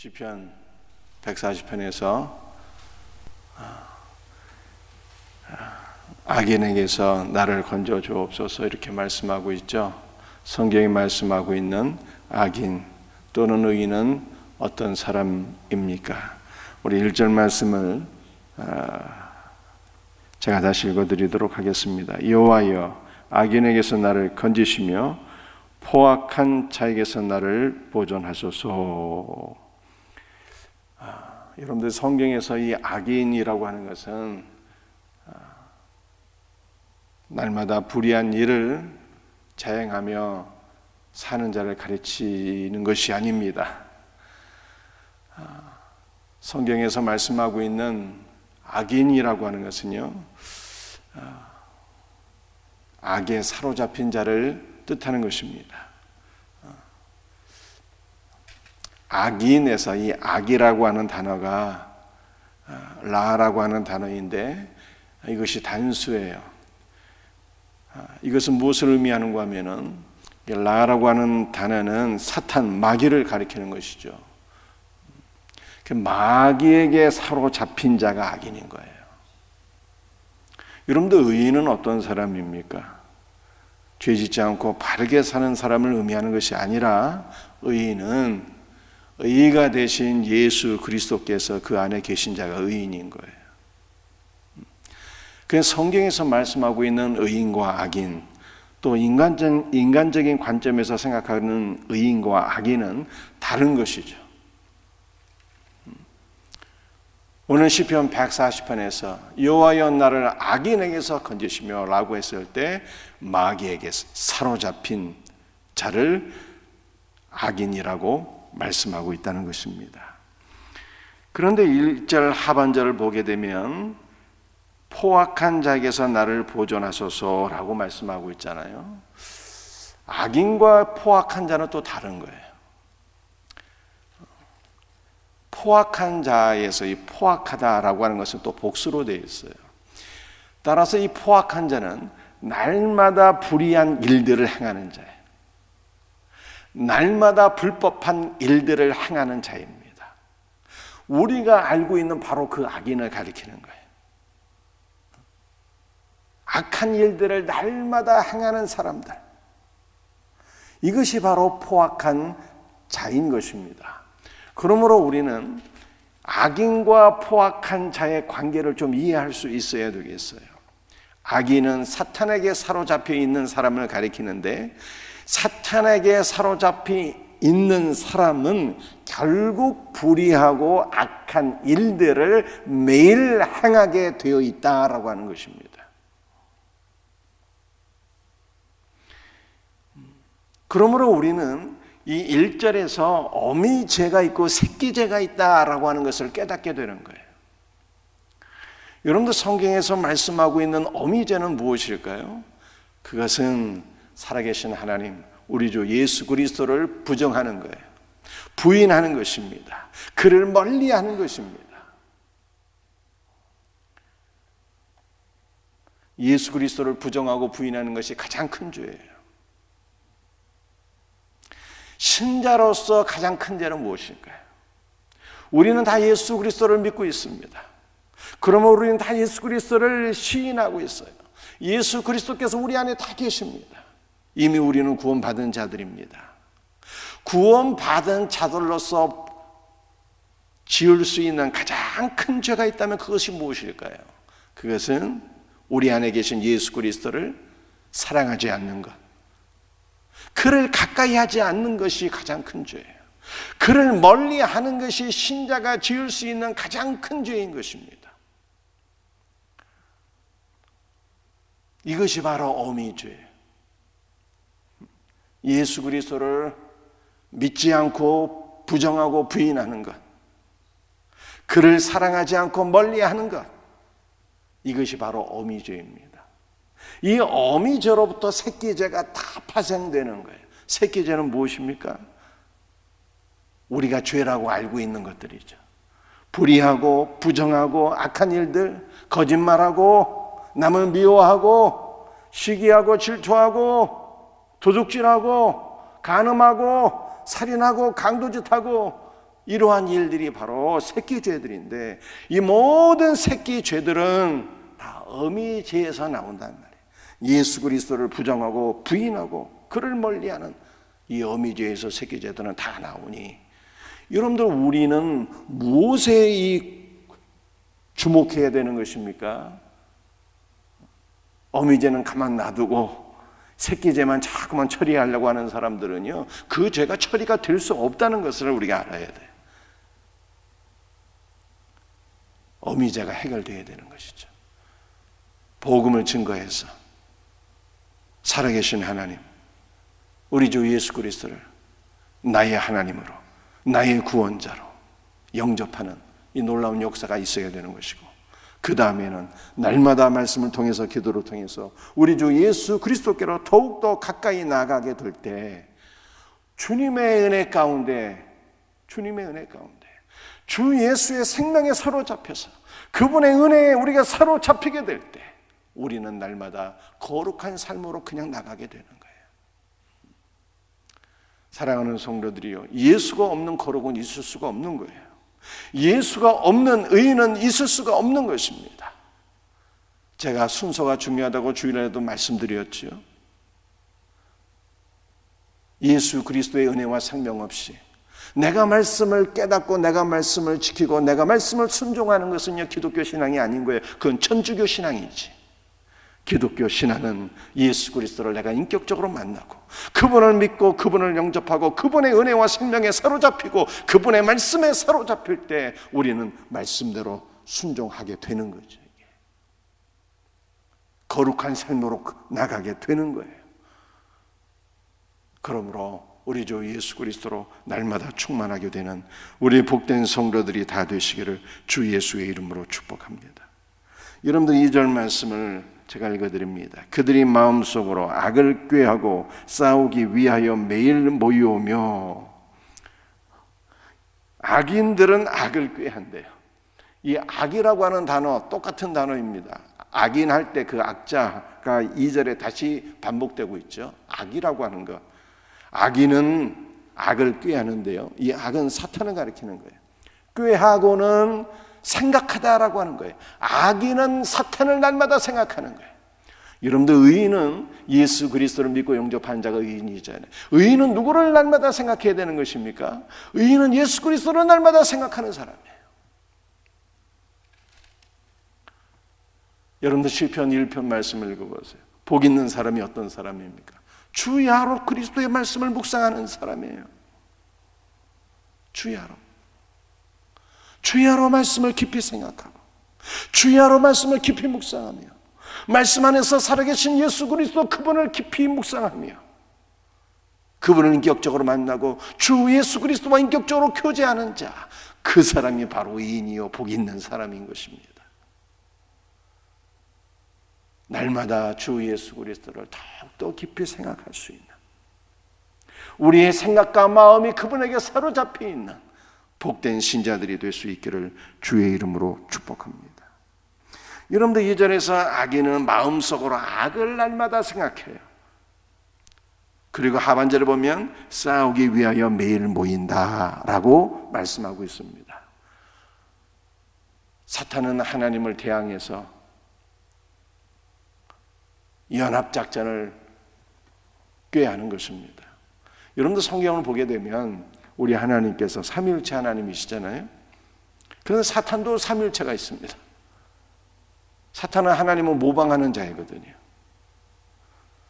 시편 140편에서 악인에게서 나를 건져 주옵소서 이렇게 말씀하고 있죠. 성경이 말씀하고 있는 악인 또는 의인은 어떤 사람입니까? 우리 1절 말씀을 제가 다시 읽어드리도록 하겠습니다. 여호와여, 악인에게서 나를 건지시며 포악한 자에게서 나를 보존하소서. 여러분들, 성경에서 이 악인이라고 하는 것은 날마다 불의한 일을 자행하며 사는 자를 가르치는 것이 아닙니다. 성경에서 말씀하고 있는 악인이라고 하는 것은요, 악에 사로잡힌 자를 뜻하는 것입니다. 악인에서 이 악이라고 하는 단어가 라라고 하는 단어인데 이것이 단수예요. 이것은 무엇을 의미하는가 하면은 라라고 하는 단어는 사탄, 마귀를 가리키는 것이죠. 마귀에게 사로잡힌 자가 악인인 거예요. 여러분들, 의인은 어떤 사람입니까? 죄짓지 않고 바르게 사는 사람을 의미하는 것이 아니라 의인은 의가 되신 예수 그리스도께서 그 안에 계신 자가 의인인 거예요. 그래서 성경에서 말씀하고 있는 의인과 악인, 또 인간적인 관점에서 생각하는 의인과 악인은 다른 것이죠. 오늘 시편 140편에서 여호와여 나를 악인에게서 건지시며 라고 했을 때 마귀에게 사로잡힌 자를 악인이라고 말씀하고 있다는 것입니다. 그런데 1절 하반절을 보게 되면 포악한 자에게서 나를 보존하소서라고 말씀하고 있잖아요. 악인과 포악한 자는 또 다른 거예요. 포악한 자에서 이 포악하다라고 하는 것은 또 복수로 되어 있어요. 따라서 이 포악한 자는 날마다 불의한 일들을 행하는 자예요. 날마다 불법한 일들을 행하는 자입니다. 우리가 알고 있는 바로 그 악인을 가리키는 거예요. 악한 일들을 날마다 행하는 사람들, 이것이 바로 포악한 자인 것입니다. 그러므로 우리는 악인과 포악한 자의 관계를 좀 이해할 수 있어야 되겠어요. 악인은 사탄에게 사로잡혀 있는 사람을 가리키는데, 사탄에게 사로잡혀 있는 사람은 결국 불의하고 악한 일들을 매일 행하게 되어 있다라고 하는 것입니다. 그러므로 우리는 이 1절에서 어미죄가 있고 새끼죄가 있다라고 하는 것을 깨닫게 되는 거예요. 여러분들, 성경에서 말씀하고 있는 어미죄는 무엇일까요? 그것은 살아계신 하나님, 우리 주 예수 그리스도를 부정하는 거예요. 부인하는 것입니다. 그를 멀리하는 것입니다. 예수 그리스도를 부정하고 부인하는 것이 가장 큰 죄예요. 신자로서 가장 큰 죄는 무엇일까요? 우리는 다 예수 그리스도를 믿고 있습니다. 그러면 우리는 다 예수 그리스도를 시인하고 있어요. 예수 그리스도께서 우리 안에 다 계십니다. 이미 우리는 구원받은 자들입니다. 구원받은 자들로서 지을 수 있는 가장 큰 죄가 있다면 그것이 무엇일까요? 그것은 우리 안에 계신 예수 그리스도를 사랑하지 않는 것, 그를 가까이 하지 않는 것이 가장 큰 죄예요. 그를 멀리 하는 것이 신자가 지을 수 있는 가장 큰 죄인 것입니다. 이것이 바로 어미죄예요. 예수 그리스도를 믿지 않고 부정하고 부인하는 것, 그를 사랑하지 않고 멀리하는 것, 이것이 바로 어미죄입니다. 이 어미죄로부터 새끼죄가 다 파생되는 거예요. 새끼죄는 무엇입니까? 우리가 죄라고 알고 있는 것들이죠. 불의하고 부정하고 악한 일들, 거짓말하고 남을 미워하고 시기하고 질투하고 도둑질하고 간음하고 살인하고 강도짓하고 이러한 일들이 바로 새끼 죄들인데, 이 모든 새끼 죄들은 다 어미 죄에서 나온단 말이에요. 예수 그리스도를 부정하고 부인하고 그를 멀리하는 이 어미 죄에서 새끼 죄들은 다 나오니, 여러분들 우리는 무엇에 주목해야 되는 것입니까? 어미 죄는 가만 놔두고 새끼 죄만 자꾸만 처리하려고 하는 사람들은요, 그 죄가 처리가 될 수 없다는 것을 우리가 알아야 돼요. 어미 죄가 해결되어야 되는 것이죠. 복음을 증거해서 살아계신 하나님, 우리 주 예수 그리스도를 나의 하나님으로, 나의 구원자로 영접하는 이 놀라운 역사가 있어야 되는 것이고, 그 다음에는 날마다 말씀을 통해서, 기도를 통해서 우리 주 예수 그리스도께로 더욱더 가까이 나아가게 될 때, 주님의 은혜 가운데 주 예수의 생명에 사로잡혀서 그분의 은혜에 우리가 사로잡히게 될 때, 우리는 날마다 거룩한 삶으로 그냥 나가게 되는 거예요. 사랑하는 성도들이요, 예수가 없는 거룩은 있을 수가 없는 거예요. 예수가 없는 의인은 있을 수가 없는 것입니다. 제가 순서가 중요하다고 주일에도 말씀드렸죠. 예수 그리스도의 은혜와 생명 없이 내가 말씀을 깨닫고 내가 말씀을 지키고 내가 말씀을 순종하는 것은요, 기독교 신앙이 아닌 거예요. 그건 천주교 신앙이지. 기독교 신앙은 예수 그리스도를 내가 인격적으로 만나고 그분을 믿고 그분을 영접하고 그분의 은혜와 생명에 사로잡히고 그분의 말씀에 사로잡힐 때 우리는 말씀대로 순종하게 되는 거죠. 거룩한 삶으로 나가게 되는 거예요. 그러므로 우리 주 예수 그리스도로 날마다 충만하게 되는 우리 복된 성도들이 다 되시기를 주 예수의 이름으로 축복합니다. 여러분들 2절 말씀을 제가 읽어드립니다. 그들이 마음속으로 악을 꾀하고 싸우기 위하여 매일 모여오며, 악인들은 악을 꾀한대요. 이 악이라고 하는 단어 똑같은 단어입니다. 악인할 때 그 악자가 2절에 다시 반복되고 있죠. 악이라고 하는 것, 악인은 악을 꾀하는데요, 이 악은 사탄을 가리키는 거예요. 꾀하고는 생각하다라고 하는 거예요. 악인은 사탄을 날마다 생각하는 거예요. 여러분들, 의인은 예수 그리스도를 믿고 영접한 자가 의인이잖아요. 의인은 누구를 날마다 생각해야 되는 것입니까? 의인은 예수 그리스도를 날마다 생각하는 사람이에요. 여러분들 시편 1편 말씀을 읽어보세요. 복 있는 사람이 어떤 사람입니까? 주야로 그리스도의 말씀을 묵상하는 사람이에요. 주야로 말씀을 깊이 생각하고 주야로 말씀을 깊이 묵상하며 말씀 안에서 살아계신 예수 그리스도 그분을 깊이 묵상하며 그분을 인격적으로 만나고 주 예수 그리스도와 인격적으로 교제하는 자, 그 사람이 바로 의인이요 복이 있는 사람인 것입니다. 날마다 주 예수 그리스도를 더욱더 깊이 생각할 수 있는, 우리의 생각과 마음이 그분에게 사로잡혀 있는 복된 신자들이 될 수 있기를 주의 이름으로 축복합니다. 여러분들, 2절에서 악인은 마음속으로 악을 날마다 생각해요. 그리고 하반절에 보면 싸우기 위하여 매일 모인다라고 말씀하고 있습니다. 사탄은 하나님을 대항해서 연합작전을 꾀하는 것입니다. 여러분들 성경을 보게 되면 우리 하나님께서 삼위일체 하나님이시잖아요. 그런데 사탄도 삼위일체가 있습니다. 사탄은 하나님을 모방하는 자이거든요.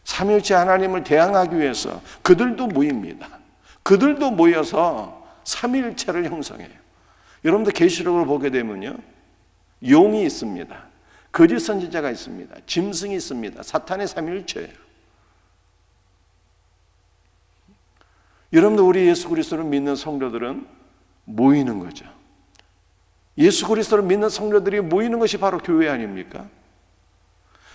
삼위일체 하나님을 대항하기 위해서 그들도 모입니다. 그들도 모여서 삼위일체를 형성해요. 여러분들 계시록을 보게 되면요, 용이 있습니다. 거짓 선지자가 있습니다. 짐승이 있습니다. 사탄의 삼위일체예요. 여러분들, 우리 예수 그리스도를 믿는 성도들은 모이는 거죠. 예수 그리스도를 믿는 성도들이 모이는 것이 바로 교회 아닙니까?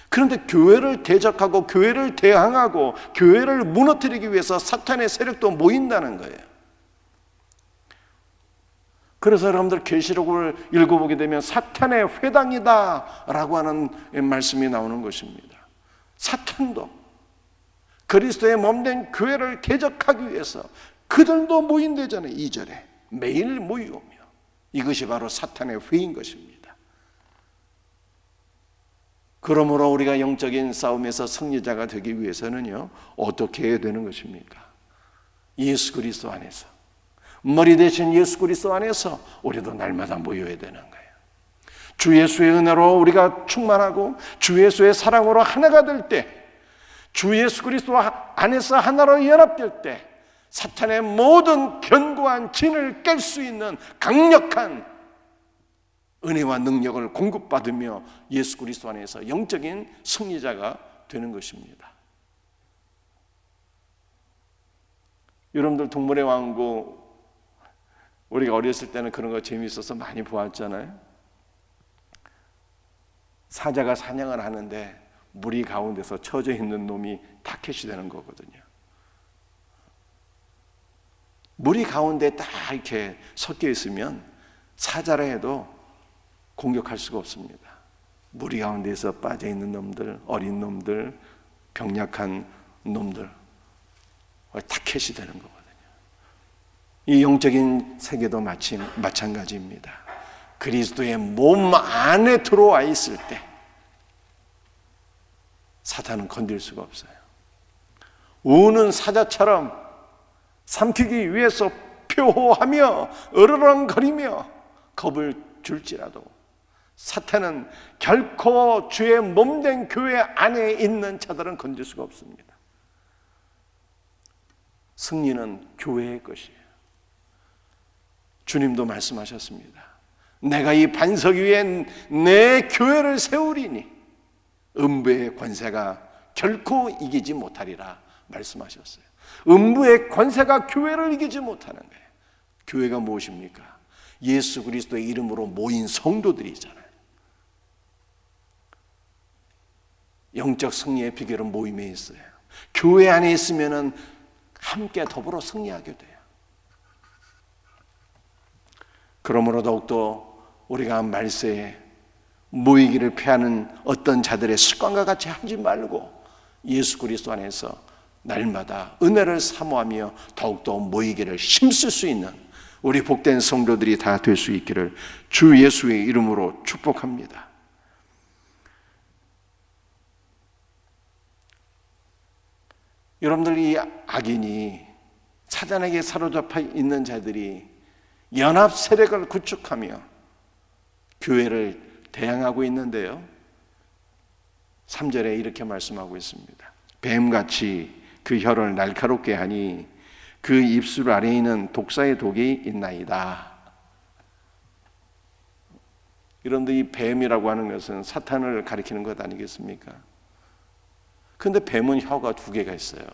그런데 교회를 대적하고 교회를 대항하고 교회를 무너뜨리기 위해서 사탄의 세력도 모인다는 거예요. 그래서 여러분들 계시록을 읽어보게 되면 사탄의 회당이다라고 하는 말씀이 나오는 것입니다. 사탄도 그리스도의 몸된 교회를 대적하기 위해서 그들도 모인대잖아요. 2절에 매일 모이오며 이것이 바로 사탄의 회인 것입니다. 그러므로 우리가 영적인 싸움에서 승리자가 되기 위해서는요, 어떻게 해야 되는 것입니까? 예수 그리스도 안에서, 머리 대신 예수 그리스도 안에서 우리도 날마다 모여야 되는 거예요. 주 예수의 은혜로 우리가 충만하고 주 예수의 사랑으로 하나가 될 때, 주 예수 그리스도 안에서 하나로 연합될 때 사탄의 모든 견고한 진을 깰 수 있는 강력한 은혜와 능력을 공급받으며 예수 그리스도 안에서 영적인 승리자가 되는 것입니다. 여러분들 동물의 왕국, 우리가 어렸을 때는 그런 거 재미있어서 많이 보았잖아요. 사자가 사냥을 하는데 무리 가운데서 처져 있는 놈이 타켓이 되는 거거든요. 무리 가운데 딱 이렇게 섞여 있으면 사자라 해도 공격할 수가 없습니다. 무리 가운데서 빠져 있는 놈들, 어린 놈들, 병약한 놈들, 타켓이 되는 거거든요. 이 영적인 세계도 마찬가지입니다. 그리스도의 몸 안에 들어와 있을 때 사탄은 건들 수가 없어요. 우는 사자처럼 삼키기 위해서 표호하며 으르렁거리며 겁을 줄지라도 사탄은 결코 주의 몸된 교회 안에 있는 자들은 건들 수가 없습니다. 승리는 교회의 것이에요. 주님도 말씀하셨습니다. 내가 이 반석 위에 내 교회를 세우리니 음부의 권세가 결코 이기지 못하리라 말씀하셨어요. 음부의 권세가 교회를 이기지 못하는 거예요. 교회가 무엇입니까? 예수 그리스도의 이름으로 모인 성도들이잖아요. 영적 승리의 비결은 모임에 있어요. 교회 안에 있으면은 함께 더불어 승리하게 돼요. 그러므로 더욱더 우리가 말세에 모이기를 피하는 어떤 자들의 습관과 같이 하지 말고 예수 그리스도 안에서 날마다 은혜를 사모하며 더욱더 모이기를 힘쓸 수 있는 우리 복된 성도들이 다 될 수 있기를 주 예수의 이름으로 축복합니다. 여러분들, 이 악인이 사단에게 사로잡혀 있는 자들이 연합 세력을 구축하며 교회를 대항하고 있는데요, 3절에 이렇게 말씀하고 있습니다. 뱀같이 그 혀를 날카롭게 하니 그 입술 아래에는 독사의 독이 있나이다. 여러분들, 이 뱀이라고 하는 것은 사탄을 가리키는 것 아니겠습니까? 그런데 뱀은 혀가 2개가 있어요.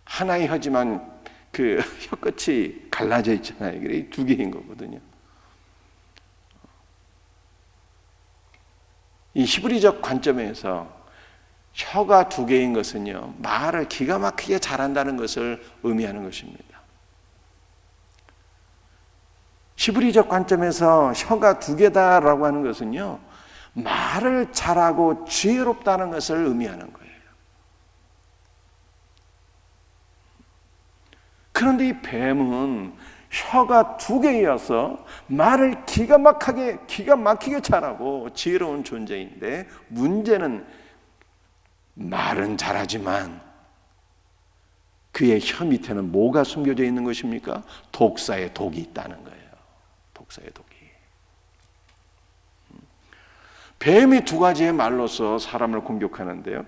하나의 혀지만 그 혀끝이 갈라져 있잖아요. 그래 2개인 거거든요. 이 히브리적 관점에서 혀가 2개인 것은요, 말을 기가 막히게 잘한다는 것을 의미하는 것입니다. 히브리적 관점에서 혀가 2개다라고 하는 것은요, 말을 잘하고 지혜롭다는 것을 의미하는 거예요. 그런데 이 뱀은 혀가 2개여서 말을 기가 막히게 잘하고 지혜로운 존재인데, 문제는 말은 잘하지만 그의 혀 밑에는 뭐가 숨겨져 있는 것입니까? 독사의 독이 있다는 거예요. 독사의 독이. 뱀이 2가지의 말로서 사람을 공격하는데요,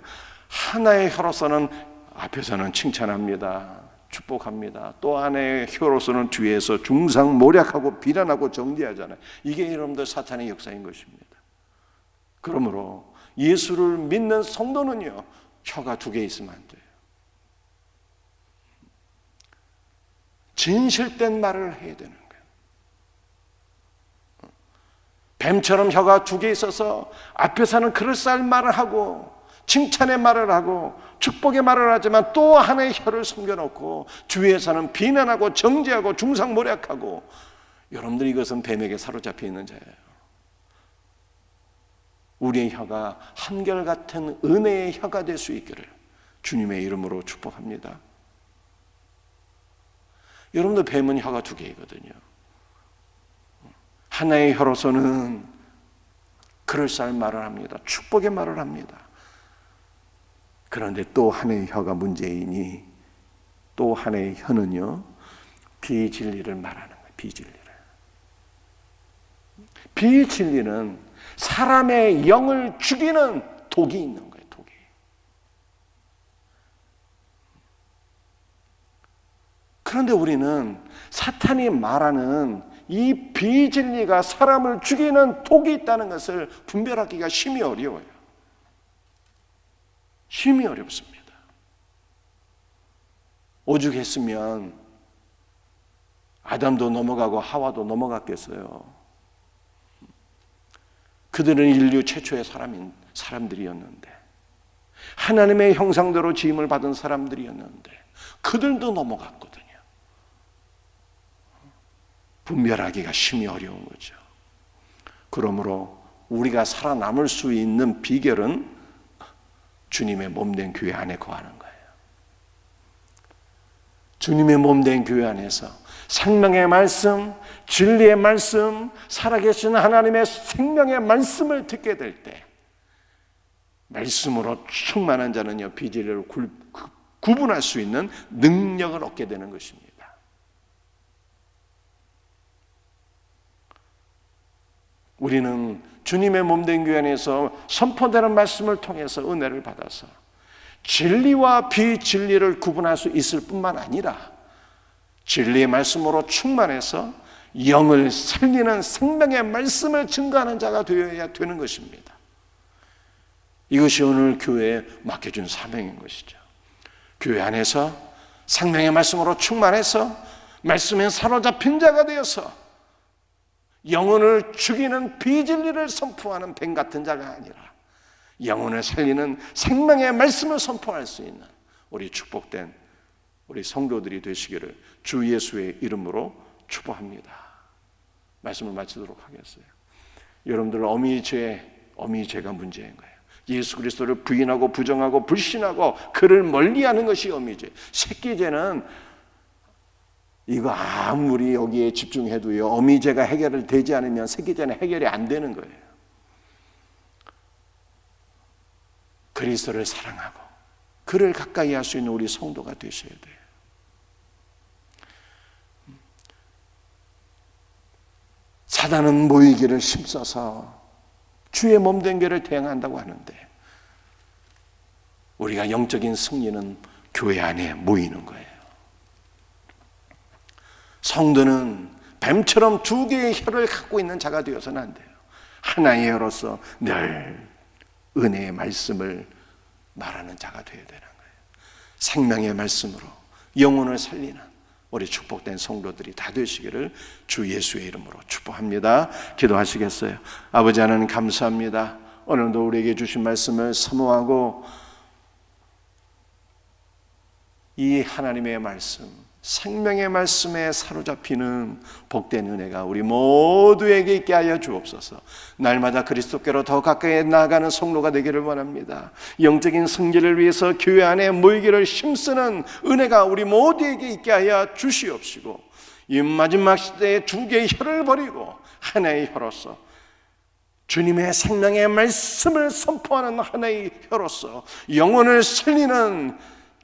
하나의 혀로서는 앞에서는 칭찬합니다, 축복합니다. 또 하나의 혀로서는 뒤에서 중상모략하고 비난하고 정죄하잖아요. 이게 여러분들 사탄의 역사인 것입니다. 그러므로 예수를 믿는 성도는요, 혀가 2개 있으면 안 돼요. 진실된 말을 해야 되는 거예요. 뱀처럼 혀가 2개 있어서 앞에서는 그럴싸한 말을 하고 칭찬의 말을 하고 축복의 말을 하지만 또 하나의 혀를 숨겨놓고 뒤에서는 비난하고 정죄하고 중상모략하고, 여러분들 이것은 뱀에게 사로잡혀 있는 자예요. 우리의 혀가 한결같은 은혜의 혀가 될 수 있기를 주님의 이름으로 축복합니다. 여러분들 뱀은 혀가 2개이거든요. 하나의 혀로서는 그럴싸한 말을 합니다. 축복의 말을 합니다. 그런데 또 하나의 혀가 문제이니 또 하나의 혀는요, 비진리를 말하는 거예요. 비진리는 사람의 영을 죽이는 독이 있는 거예요. 독이. 그런데 우리는 사탄이 말하는 이 비진리가 사람을 죽이는 독이 있다는 것을 분별하기가 심히 어려워요. 심히 어렵습니다. 오죽했으면 아담도 넘어가고 하와도 넘어갔겠어요. 그들은 인류 최초의 사람들이었는데, 하나님의 형상대로 지음을 받은 사람들이었는데 그들도 넘어갔거든요. 분별하기가 심히 어려운 거죠. 그러므로 우리가 살아남을 수 있는 비결은 주님의 몸된 교회 안에 거하는 거예요. 주님의 몸된 교회 안에서 생명의 말씀, 진리의 말씀, 살아계신 하나님의 생명의 말씀을 듣게 될 때, 말씀으로 충만한 자는요, 비진리를 구분할 수 있는 능력을 얻게 되는 것입니다. 우리는 주님의 몸된 교회 안에서 선포되는 말씀을 통해서 은혜를 받아서 진리와 비진리를 구분할 수 있을 뿐만 아니라 진리의 말씀으로 충만해서 영을 살리는 생명의 말씀을 증거하는 자가 되어야 되는 것입니다. 이것이 오늘 교회에 맡겨준 사명인 것이죠. 교회 안에서 생명의 말씀으로 충만해서 말씀에 사로잡힌 자가 되어서 영혼을 죽이는 비진리를 선포하는 뱀 같은 자가 아니라 영혼을 살리는 생명의 말씀을 선포할 수 있는 우리 축복된 우리 성도들이 되시기를 주 예수의 이름으로 축복합니다. 말씀을 마치도록 하겠어요. 여러분들 어미죄가 문제인 거예요. 예수 그리스도를 부인하고 부정하고 불신하고 그를 멀리하는 것이 어미죄. 새끼죄는 이거 아무리 여기에 집중해도요, 어미죄가 해결되지 않으면 새끼죄는 해결이 안 되는 거예요. 그리스도를 사랑하고 그를 가까이 할 수 있는 우리 성도가 되셔야 돼요. 사단은 모이기를 힘써서 주의 몸된 교회를 대항한다고 하는데, 우리가 영적인 승리는 교회 안에 모이는 거예요. 성도는 뱀처럼 2개의 혀를 갖고 있는 자가 되어서는 안 돼요. 하나의 혀로서 늘 은혜의 말씀을 말하는 자가 되어야 되는 거예요. 생명의 말씀으로 영혼을 살리는 우리 축복된 성도들이 다 되시기를 주 예수의 이름으로 축복합니다. 기도하시겠어요? 아버지 하나님 감사합니다. 오늘도 우리에게 주신 말씀을 사모하고 이 하나님의 말씀, 생명의 말씀에 사로잡히는 복된 은혜가 우리 모두에게 있게 하여 주옵소서. 날마다 그리스도께로 더 가까이 나아가는 성도가 되기를 원합니다. 영적인 승리를 위해서 교회 안에 모이기를 힘쓰는 은혜가 우리 모두에게 있게 하여 주시옵시고, 이 마지막 시대에 2개의 혀를 버리고 하나의 혀로서 주님의 생명의 말씀을 선포하는 하나의 혀로서 영혼을 살리는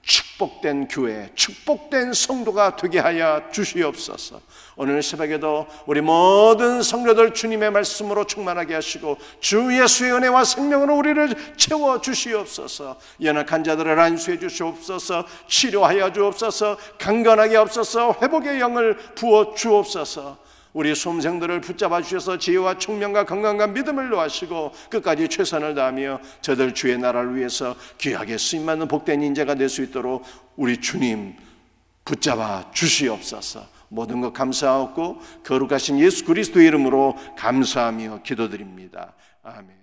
축복된 교회, 축복된 성도가 되게 하여 주시옵소서. 오늘 새벽에도 우리 모든 성도들 주님의 말씀으로 충만하게 하시고 주 예수의 은혜와 생명으로 우리를 채워 주시옵소서. 연약한 자들을 안수해 주시옵소서. 치료하여 주옵소서. 강건하게 하옵소서. 회복의 영을 부어 주옵소서. 우리 수험생들을 붙잡아 주셔서 지혜와 총명과 건강과 믿음을 놓으시고 끝까지 최선을 다하며 저들 주의 나라를 위해서 귀하게 쓰임받는 복된 인재가 될 수 있도록 우리 주님 붙잡아 주시옵소서. 모든 것 감사하고 거룩하신 예수 그리스도의 이름으로 감사하며 기도드립니다. 아멘.